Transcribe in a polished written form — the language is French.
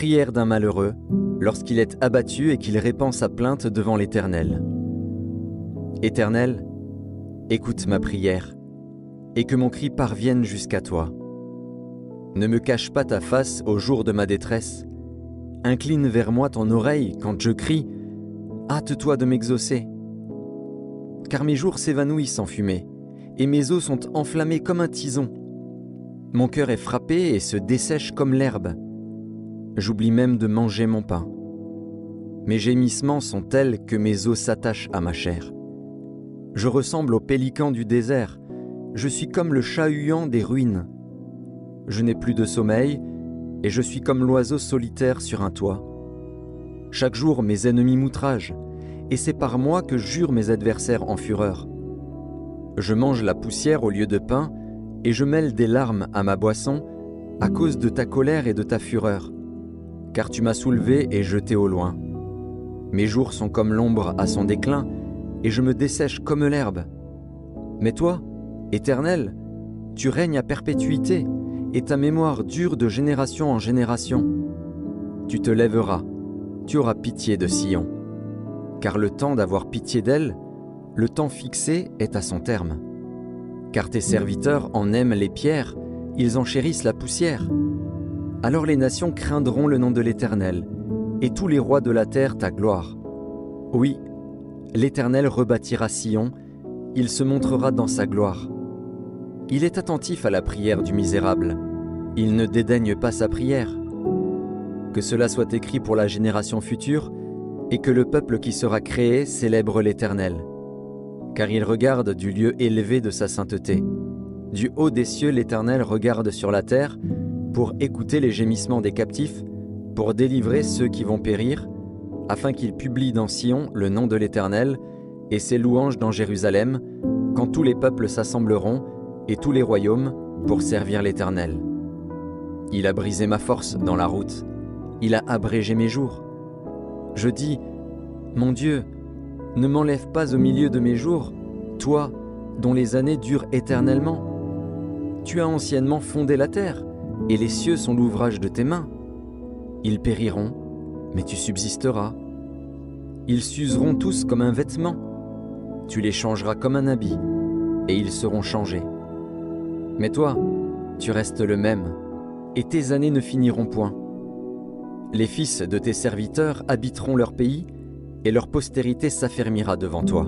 prière d'un malheureux lorsqu'il est abattu et qu'il répand sa plainte devant l'Éternel. Éternel, écoute ma prière, et que mon cri parvienne jusqu'à toi. Ne me cache pas ta face au jour de ma détresse. Incline vers moi ton oreille quand je crie. Hâte-toi de m'exaucer. Car mes jours s'évanouissent en fumée, et mes os sont enflammés comme un tison. Mon cœur est frappé et se dessèche comme l'herbe. J'oublie même de manger mon pain. Mes gémissements sont tels que mes os s'attachent à ma chair. Je ressemble au pélican du désert. Je suis comme le chat-huant des ruines. Je n'ai plus de sommeil, et je suis comme l'oiseau solitaire sur un toit. Chaque jour, mes ennemis m'outragent, et c'est par moi que jurent mes adversaires en fureur. Je mange la poussière au lieu de pain, et je mêle des larmes à ma boisson, à cause de ta colère et de ta fureur. Car tu m'as soulevé et jeté au loin. Mes jours sont comme l'ombre à son déclin, et je me dessèche comme l'herbe. Mais toi, Éternel, tu règnes à perpétuité, et ta mémoire dure de génération en génération. Tu te lèveras, tu auras pitié de Sion. Car le temps d'avoir pitié d'elle, le temps fixé est à son terme. Car tes serviteurs en aiment les pierres, ils en chérissent la poussière. Alors les nations craindront le nom de l'Éternel, et tous les rois de la terre ta gloire. Oui, l'Éternel rebâtira Sion, il se montrera dans sa gloire. Il est attentif à la prière du misérable, il ne dédaigne pas sa prière. Que cela soit écrit pour la génération future, et que le peuple qui sera créé célèbre l'Éternel. Car il regarde du lieu élevé de sa sainteté. Du haut des cieux, l'Éternel regarde sur la terre, pour écouter les gémissements des captifs, pour délivrer ceux qui vont périr, afin qu'il publie dans Sion le nom de l'Éternel, et ses louanges dans Jérusalem, quand tous les peuples s'assembleront, et tous les royaumes, pour servir l'Éternel. Il a brisé ma force dans la route, il a abrégé mes jours. Je dis, mon Dieu, ne m'enlève pas au milieu de mes jours, toi, dont les années durent éternellement. Tu as anciennement fondé la terre, et les cieux sont l'ouvrage de tes mains. Ils périront, mais tu subsisteras. Ils s'useront tous comme un vêtement. Tu les changeras comme un habit, et ils seront changés. Mais toi, tu restes le même, et tes années ne finiront point. Les fils de tes serviteurs habiteront leur pays, et leur postérité s'affermira devant toi.